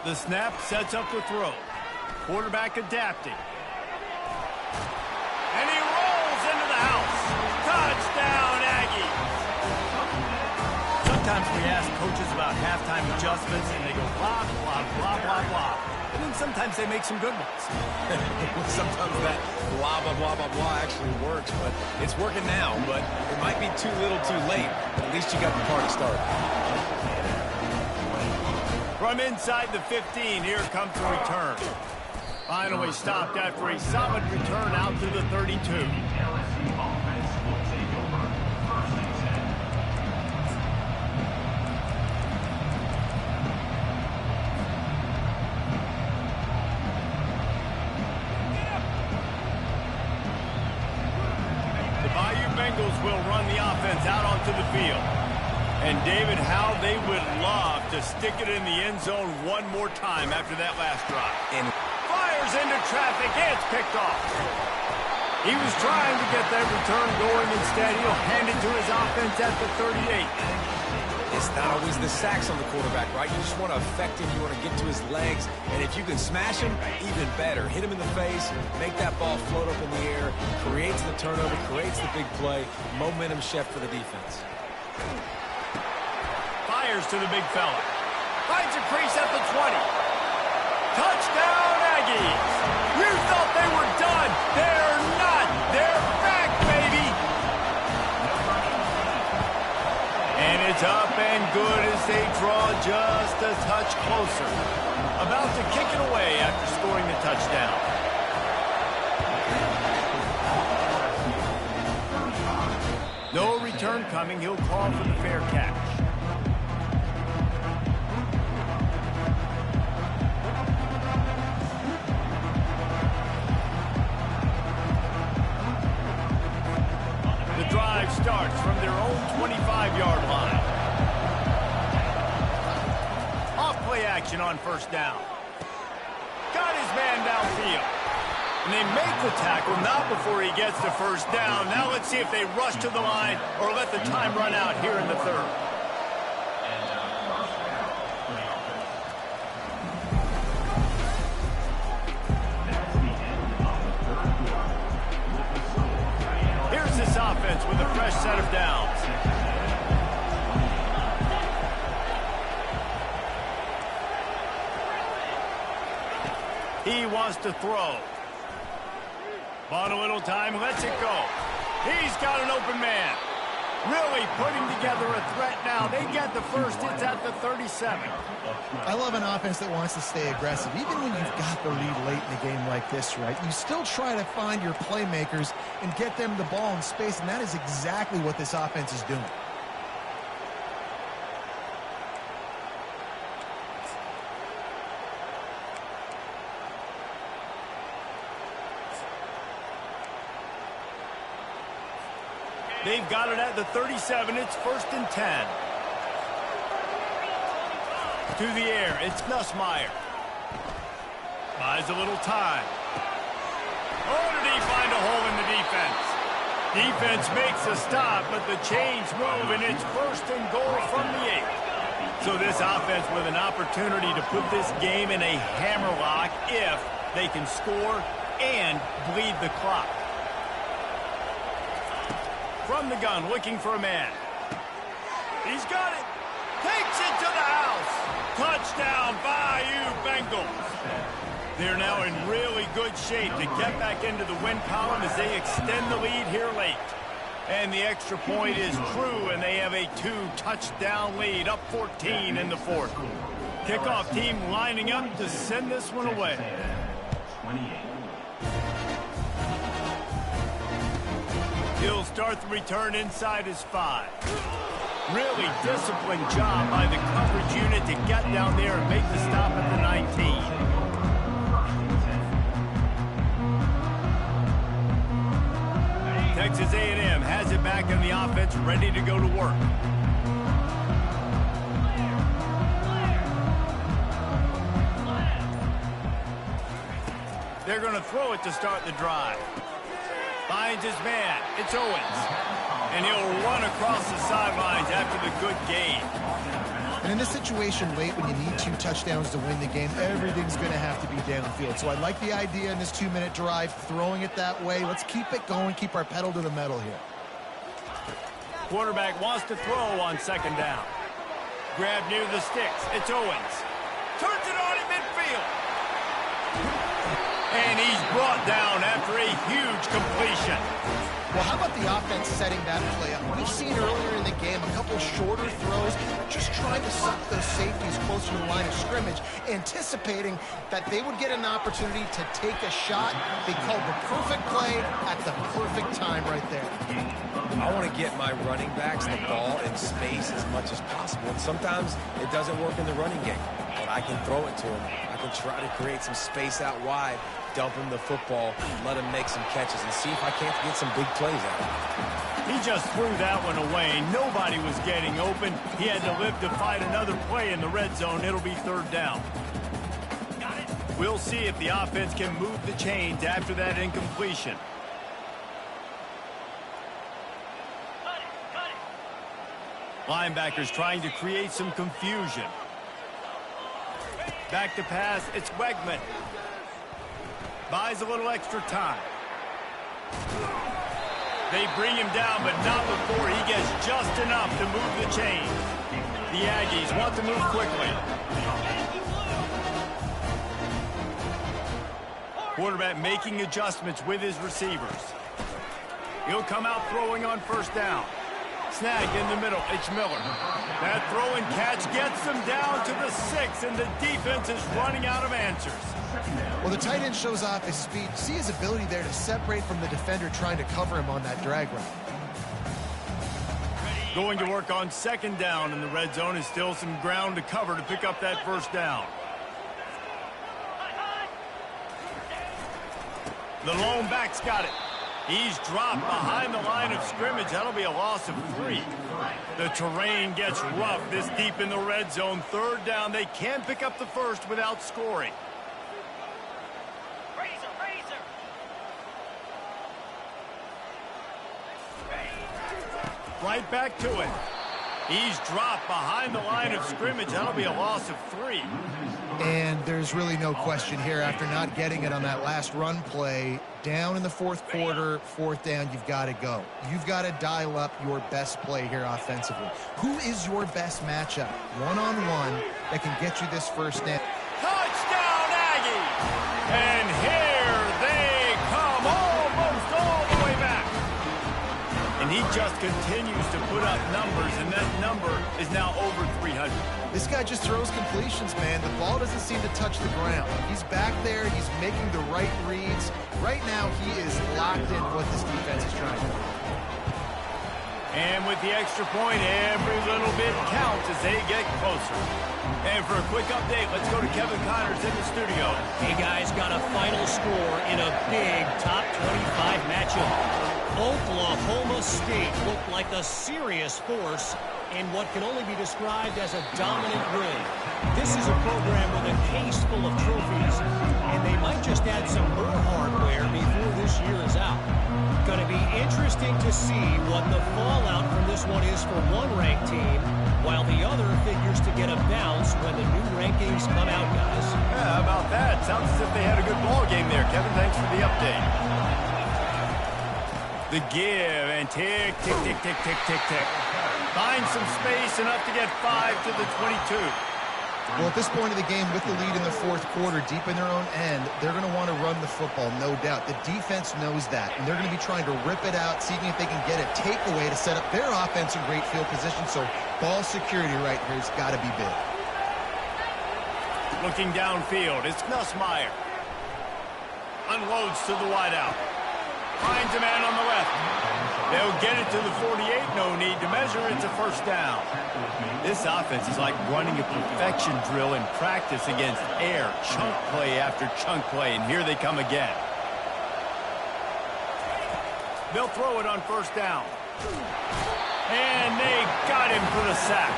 The snap sets up the throw. Quarterback adapting. And he rolls into the house. Touchdown, Aggies. Sometimes we ask coaches about halftime adjustments, and they go blah, blah, blah, blah, blah. And then sometimes they make some good ones. Sometimes that blah, blah, blah, blah, blah actually works, but it's working now. But it might be too little too late, but at least you got the party started. From inside the 15, here comes the return. Finally stopped after a solid return out to the 32. LSU offense will take over 1st and 10. The Bayou Bengals will run the offense out onto the field. And, David, how they would love to stick it in the end zone one more time after that last drive. And Fires into traffic. It's picked off. He was trying to get that return going. Instead, he'll hand it to his offense at the 38. it's not always the sacks on the quarterback, right? You just want to affect him. You want to get to his legs. And if you can smash him, even better. Hit him in the face, make that ball float up in the air, creates the turnover, creates the big play. Momentum shift for the defense. Fires to the big fella. Finds a crease at the 20. Touchdown, Aggies! You thought they were done. They're not. They're back, baby! And it's up and good as they draw just a touch closer. About to kick it away after scoring the touchdown. No return coming. He'll call for the fair catch. Drive starts from their own 25-yard line. Off play action on first down. Got his man downfield. And they make the tackle, not before he gets the first down. Now let's see if they rush to the line or let the time run out here in the third. Offense with a fresh set of downs. He wants to throw. Bought a little time, lets it go. He's got an open man. Really putting together a threat now. They get the first. It's at the 37. I love an offense that wants to stay aggressive. Even when you've got the lead late in a game like this, right, you still try to find your playmakers and get them the ball in space, and that is exactly what this offense is doing. They've got it at the 37. It's 1st and 10. To the air, it's Nussmeier. Buys a little time. Oh, did he find a hole in the defense. Defense makes a stop, but the chains move, and it's 1st and goal from the 8. So this offense with an opportunity to put this game in a hammerlock if they can score and bleed the clock. From the gun, looking for a man. He's got it. Takes it to the house. Touchdown, Bayou Bengals. They're now in really good shape to get back into the win column as they extend the lead here late. And the extra point is true, and they have a 2-touchdown lead, up 14 in the 4th. Kickoff team lining up to send this one away. 28. He'll start the return inside his 5. Really disciplined job by the coverage unit to get down there and make the stop at the 19. Texas A&M has it back in the offense, ready to go to work. They're going to throw it to start the drive. Finds his man. It's Owens. And he'll run across the sidelines after the good gain. And in this situation late when you need 2 touchdowns to win the game, everything's going to have to be downfield. So I like the idea in this 2-minute drive, throwing it that way. Let's keep it going, keep our pedal to the metal here. Quarterback wants to throw on 2nd down. Grab near the sticks. It's Owens. Turns it on in midfield. And he's brought down after a huge completion. Well, how about the offense setting that play up? We've seen earlier in the game a couple shorter throws, just trying to suck those safeties closer to the line of scrimmage, anticipating that they would get an opportunity to take a shot. They called the perfect play at the perfect time right there. I want to get my running backs the ball in space as much as possible. And sometimes it doesn't work in the running game, but I can throw it to them. I can try to create some space out wide, dump him the football, let him make some catches, and see if I can't get some big plays out of him. He just threw that one away. Nobody was getting open. He had to live to fight another play in the red zone. It'll be 3rd down. We'll see if the offense can move the chains after that incompletion. Linebackers trying to create some confusion. Back to pass, it's Wegman. Buys a little extra time. They bring him down, but not before he gets just enough to move the chain. The Aggies want to move quickly. Quarterback making adjustments with his receivers. He'll come out throwing on 1st down. Snag in the middle, it's Miller. That throw and catch gets them down to the 6, and the defense is running out of answers. Well, the tight end shows off his speed. See his ability there to separate from the defender trying to cover him on that drag route. Going to work on 2nd down in the red zone is still some ground to cover to pick up that 1st down. The lone back's got it. He's dropped behind the line of scrimmage. That'll be a loss of 3. The terrain gets rough this deep in the red zone. 3rd down. They can pick up the 1st without scoring. Right back to it. He's dropped behind the line of scrimmage. That'll be a loss of 3. And there's really no question here after not getting it on that last run play. Down in the 4th quarter, 4th down, you've got to go. You've got to dial up your best play here offensively. Who is your best matchup, one-on-one, that can get you this 1st down? Touchdown, Aggie! And here they come, almost all the way back. And he just continues to put up numbers, and that number is now over 300. This guy just throws completions, man. The ball doesn't seem to touch the ground. He's back there. He's making the right reads. Right now, he is locked in what this defense is trying to do. And with the extra point, every little bit counts as they get closer. And for a quick update, let's go to Kevin Connors in the studio. Hey, guys, got a final score in a big top 25 matchup. Oklahoma State looked like a serious force in what can only be described as a dominant win. This is a program with a case full of trophies, and they might just add some more hardware before this year is out. Going to be interesting to see what the fallout from this one is for one ranked team, while the other figures to get a bounce when the new rankings come out, guys. Yeah, how about that? Sounds as if they had a good ball game there, Kevin. Thanks for the update. The give and tick, tick, tick, tick, tick, tick, tick. Find some space, enough to get 5 to the 22. Well, at this point of the game, with the lead in the fourth quarter, deep in their own end, they're going to want to run the football, no doubt. The defense knows that, and they're going to be trying to rip it out, seeing if they can get a takeaway to set up their offense in great field position. So ball security right here has got to be big. Looking downfield, it's Nussmeier. Unloads to the wideout. Finds a man on the left. They'll get it to the 48. No need to measure. It's a first down. This offense is like running a perfection drill in practice against air. Chunk play after chunk play, and here they come again. They'll throw it on first down. And they got him for the sack.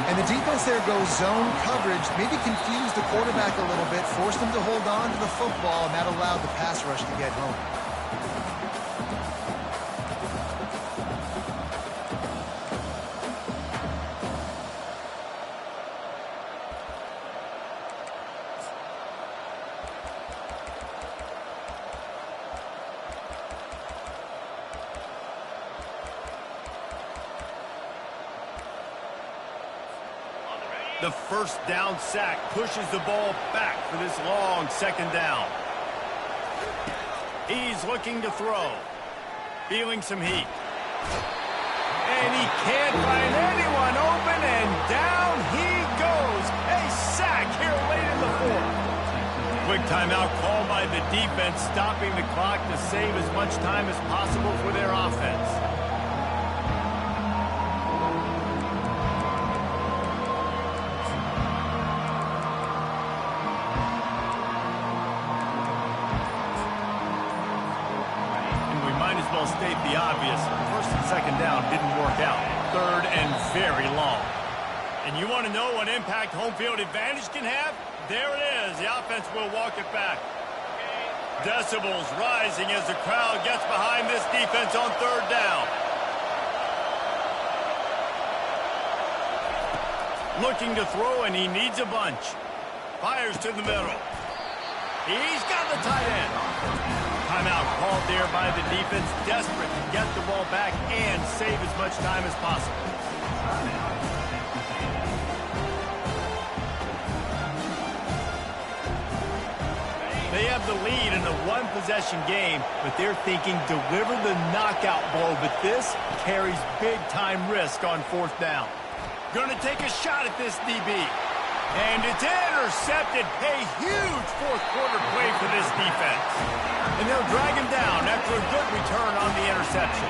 And the defense there goes zone coverage, maybe confused the quarterback a little bit, forced him to hold on to the football, and that allowed the pass rush to get home. The first down sack pushes the ball back for this long second down. He's looking to throw. Feeling some heat. And he can't find anyone open, and down he goes. A sack here late in the fourth. Quick timeout called by the defense, stopping the clock to save as much time as possible for their offense. State the obvious. First and second down didn't work out. Third and very long. And you want to know what impact home field advantage can have? There it is. The offense will walk it back. Decibels rising as the crowd gets behind this defense on third down. Looking to throw, and he needs a bunch. Fires to the middle. He's got the tight end. Timeout called there by the defense, desperate to get the ball back and save as much time as possible. They have the lead in a one-possession game, but they're thinking deliver the knockout blow, but this carries big-time risk on fourth down. Going to take a shot at this DB. And it's intercepted. A huge fourth-quarter play for this defense. And they'll drag him down after a good return on the interception.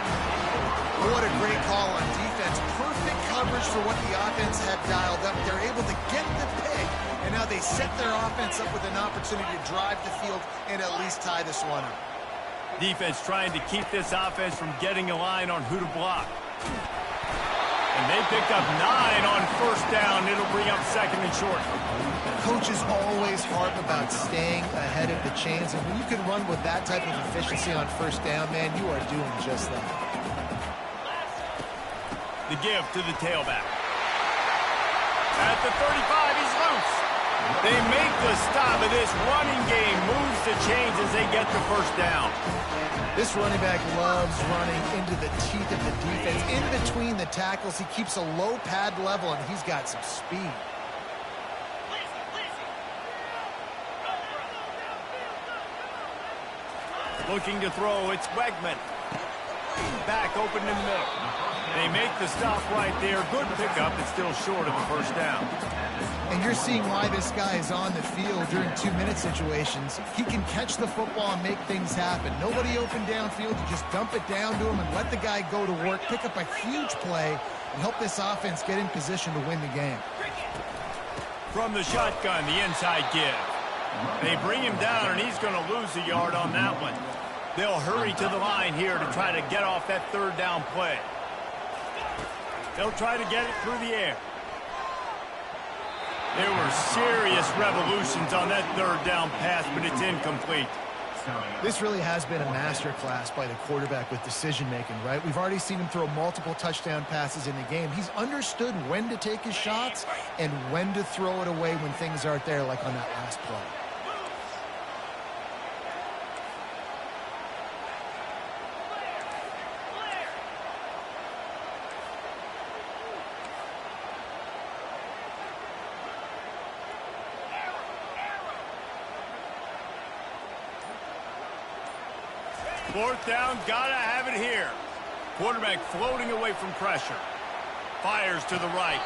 What a great call on defense. Perfect coverage for what the offense had dialed up. They're able to get the pick, and now they set their offense up with an opportunity to drive the field and at least tie this one up. Defense trying to keep this offense from getting a line on who to block. And they pick up 9 on first down. It'll bring up second and short. Coaches always harp about staying ahead of the chains, and when you can run with that type of efficiency on first down, man, you are doing just that. The give to the tailback. At the 35, he's loose. They make the stop, and this running game moves the chains as they get the first down. This running back loves running into the teeth of the defense. In between the tackles, he keeps a low pad level, and he's got some speed. Looking to throw, it's Wegman. Back open in the middle. They make the stop right there. Good pickup, but still short of the first down. And you're seeing why this guy is on the field during 2-minute situations. He can catch the football and make things happen. Nobody open downfield. You just dump it down to him and let the guy go to work, pick up a huge play, and help this offense get in position to win the game. From the shotgun, the inside give. They bring him down, and he's going to lose a yard on that one. They'll hurry to the line here to try to get off that third down play. They'll try to get it through the air. There were serious revolutions on that third down pass, but it's incomplete. This really has been a masterclass by the quarterback with decision-making, right? We've already seen him throw multiple touchdown passes in the game. He's understood when to take his shots and when to throw it away when things aren't there, like on that last play. Fourth down, gotta have it here. Quarterback floating away from pressure. Fires to the right.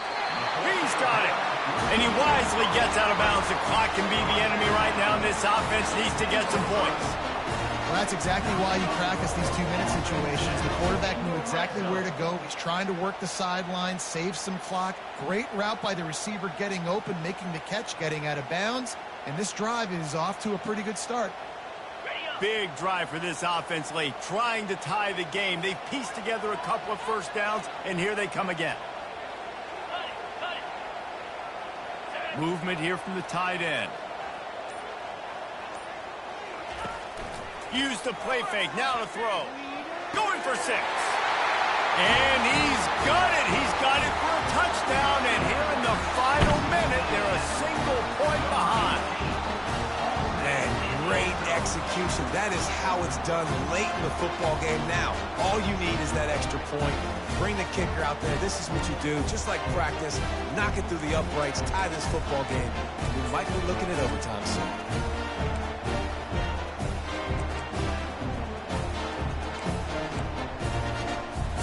He's got it. And he wisely gets out of bounds. The clock can be the enemy right now, and this offense needs to get some points. Well, that's exactly why you practice these 2-minute situations. The quarterback knew exactly where to go. He's trying to work the sideline, save some clock. Great route by the receiver getting open, making the catch, getting out of bounds. And this drive is off to a pretty good start. Big drive for this offense late, trying to tie the game. They've pieced together a couple of first downs, and here they come again. Movement here from the tight end. Use the play fake, now to throw. Going for 6. And he's got it. He's got it for a touchdown, and here in the final minute, they're a single point behind. Great execution. That is how it's done late in the football game now. All you need is that extra point. Bring the kicker out there. This is what you do. Just like practice, knock it through the uprights, tie this football game. We might be looking at overtime soon.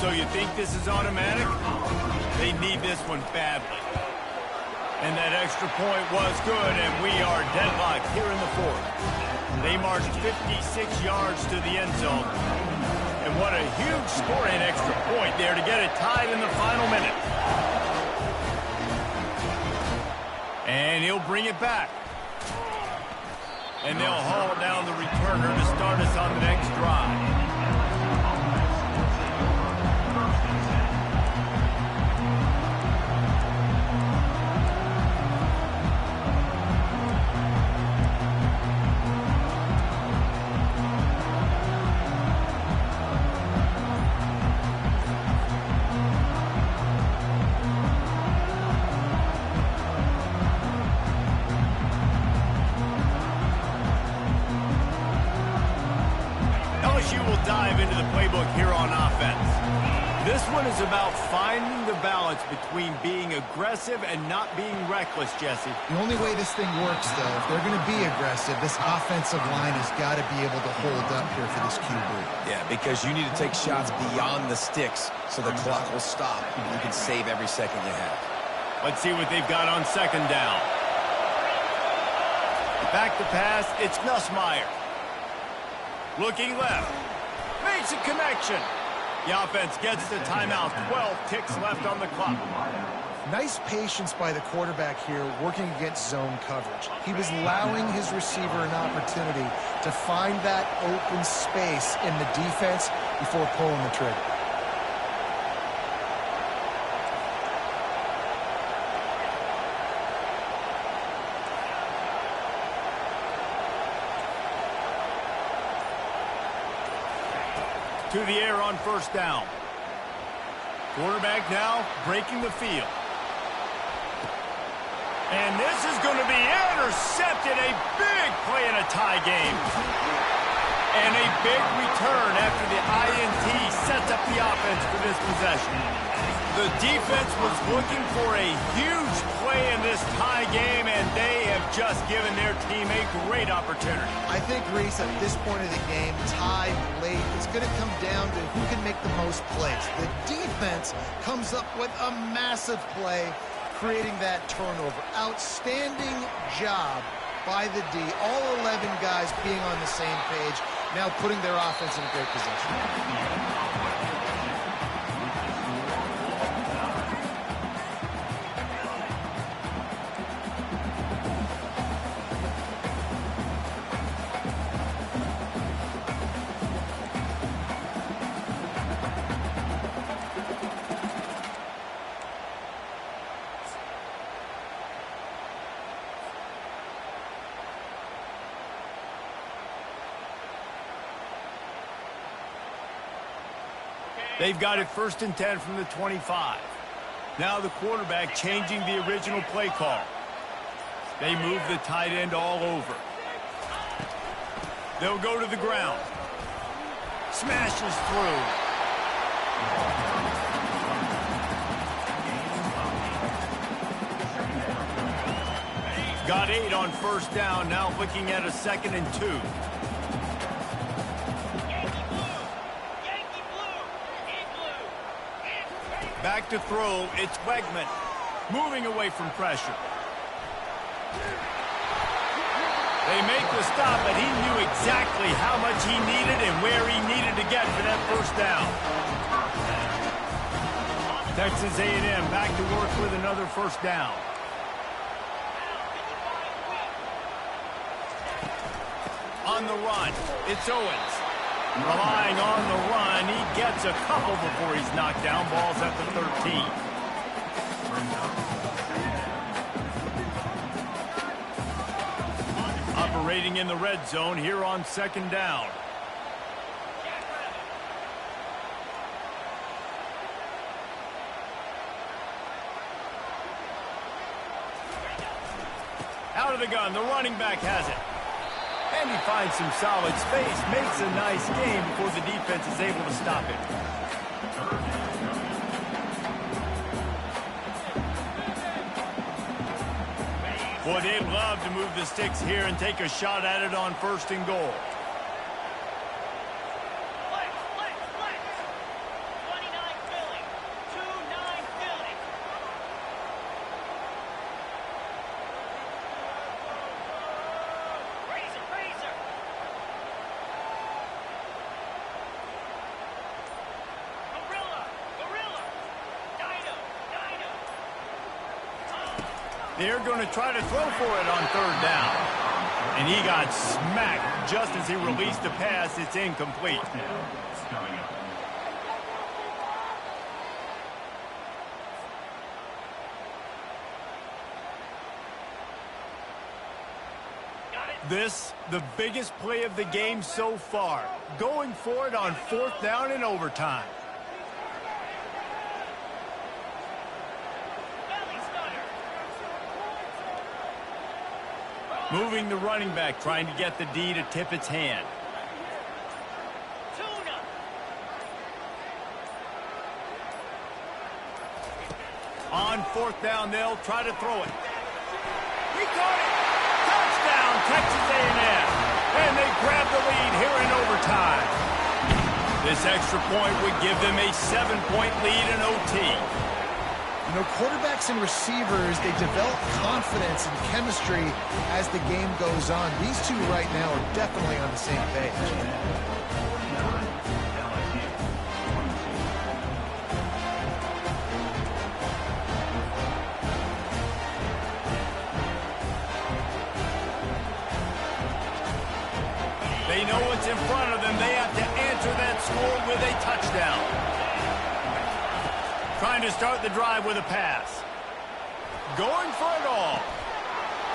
So you think this is automatic? They need this one badly. And that extra point was good, and we are deadlocked here in the fourth. They marched 56 yards to the end zone. And what a huge score and extra point there to get it tied in the final minute. And he'll bring it back. And they'll haul down the returner to start us on the next drive. Dive into the playbook here on offense. This one is about finding the balance between being aggressive and not being reckless, Jesse. The only way this thing works, though, if they're going to be aggressive, this offensive line has got to be able to hold up here for this QB. Yeah, because you need to take shots beyond the sticks so the clock will stop and you can save every second you have. Let's see what they've got on second down. Back to pass, it's Nussmeier. Looking left. Makes a connection. The offense gets the timeout. 12 ticks left on the clock. Nice patience by the quarterback here working against zone coverage. He was allowing his receiver an opportunity to find that open space in the defense before pulling the trigger. To the air on first down. Quarterback now breaking the field. And this is going to be intercepted. A big play in a tie game. And a big return after the INT sets up the offense for this possession. The defense was looking for a huge play in this tie game, and they have just given their team a great opportunity. I think, Reese, at this point of the game, tied late, it's going to come down to who can make the most plays. The defense comes up with a massive play, creating that turnover. Outstanding job by the D. All 11 guys being on the same page, now putting their offense in a great position. They've got it 1st and 10 from the 25. Now the quarterback changing the original play call. They move the tight end all over. They'll go to the ground. Smashes through. Got 8 on 1st down, now looking at a 2nd and 2. Back to throw, it's Wegman. Moving away from pressure. They make the stop, but he knew exactly how much he needed and where he needed to get for that 1st down. Texas A&M back to work with another 1st down. On the run, it's Owens. Relying on the run, he gets a couple before he's knocked down. Ball's at the 13. Operating in the red zone here on 2nd down. Out of the gun, the running back has it. And he finds some solid space, makes a nice game before the defense is able to stop it. Boy, they'd love to move the sticks here and take a shot at it on 1st and goal. They're going to try to throw for it on 3rd down. And he got smacked just as he released the pass. It's incomplete. This, the biggest play of the game so far. Going for it on 4th down in overtime. Moving the running back, trying to get the D to tip its hand. On 4th down, they'll try to throw it. He caught it! Touchdown, Texas A&M! And they grab the lead here in overtime. This extra point would give them a 7-point lead in OT. You know, quarterbacks and receivers, they develop confidence and chemistry as the game goes on. These two right now are definitely on the same page. They know what's in front of them. They have to answer that score with a touchdown. Trying to start the drive with a pass. Going for it all.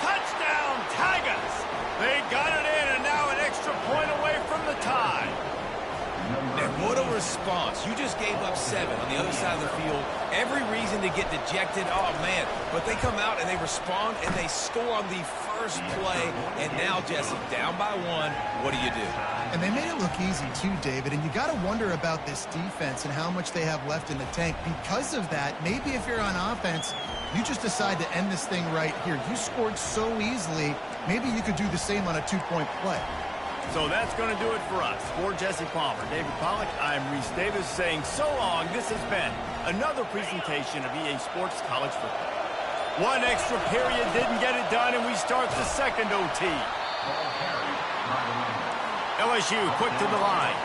Touchdown, Tigers! They got it in, and now an extra point away from the tie. And what a response. You just gave up 7 on the other side of the field. Every reason to get dejected. Oh, man. But they come out and they respond and they score on the first play. And now, Jesse, down by 1. What do you do? And they made it look easy too, David. And you got to wonder about this defense and how much they have left in the tank. Because of that, maybe if you're on offense, you just decide to end this thing right here. You scored so easily, maybe you could do the same on a 2-point play. So that's going to do it for us. For Jesse Palmer, David Pollack, I'm Reese Davis saying so long. This has been another presentation of EA Sports College Football. One extra period didn't get it done, and we start the 2nd OT. LSU quick to the line.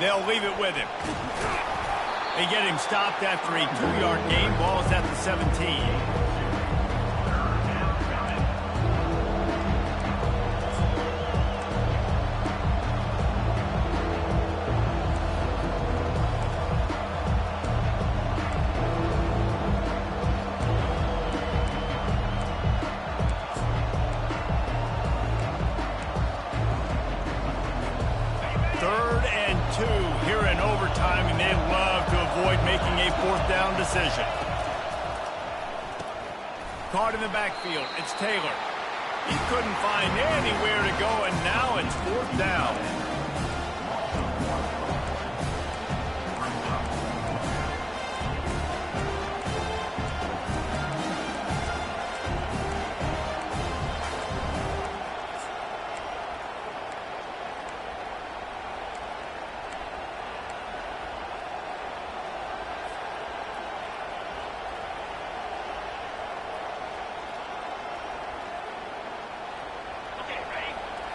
They'll leave it with him. They get him stopped after a 2-yard gain. Ball's at the 17. making a fourth down decision. Caught in the backfield. It's Taylor. He couldn't find anywhere to go, and now it's fourth down.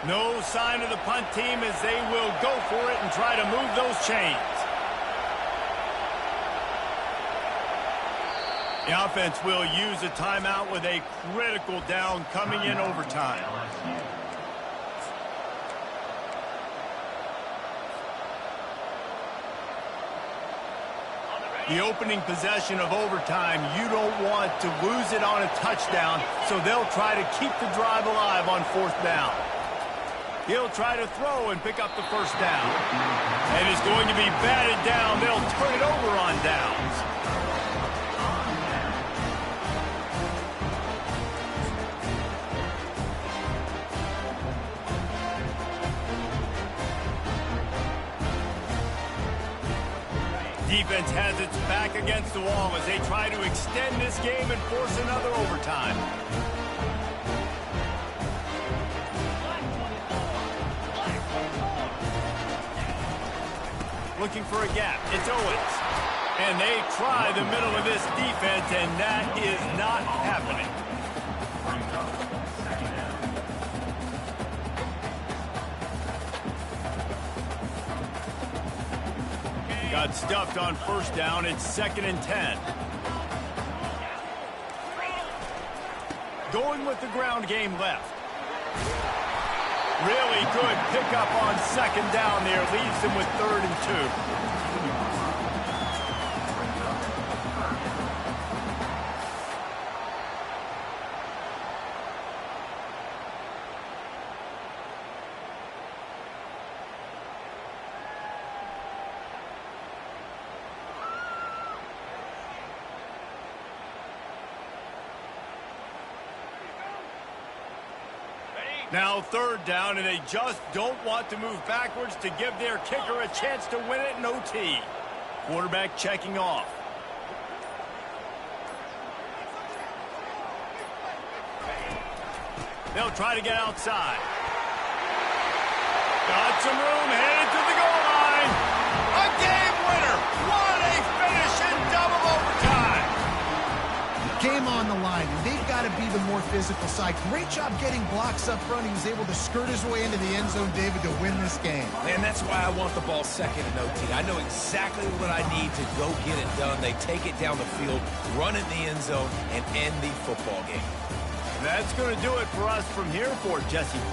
No sign of the punt team as they will go for it and try to move those chains. The offense will use a timeout with a critical down coming in overtime. The opening possession of overtime, you don't want to lose it on a touchdown, so they'll try to keep the drive alive on fourth down. He'll try to throw and pick up the first down. And it's going to be batted down. They'll turn it over on downs. Defense has its back against the wall as they try to extend this game and force another overtime. Looking for a gap. It's Owens. And they try the middle of this defense, and that is not happening. Got stuffed on first down. It's 2nd and 10. Going with the ground game left. Really good pickup on 2nd down there. Leaves them with 3rd and 2. Now 3rd down, and they just don't want to move backwards to give their kicker a chance to win it in OT. Quarterback checking off. They'll try to get outside. Got some room, headed to the goal line. A game winner. What a finish in double overtime. Game on the line, and they've got to be the more physical side. Great job getting blocks up front. He was able to skirt his way into the end zone, David, to win this game. And that's why I want the ball 2nd in OT. I know exactly what I need to go get it done. They take it down the field, run in the end zone, and end the football game. That's going to do it for us from here for Jesse Paul.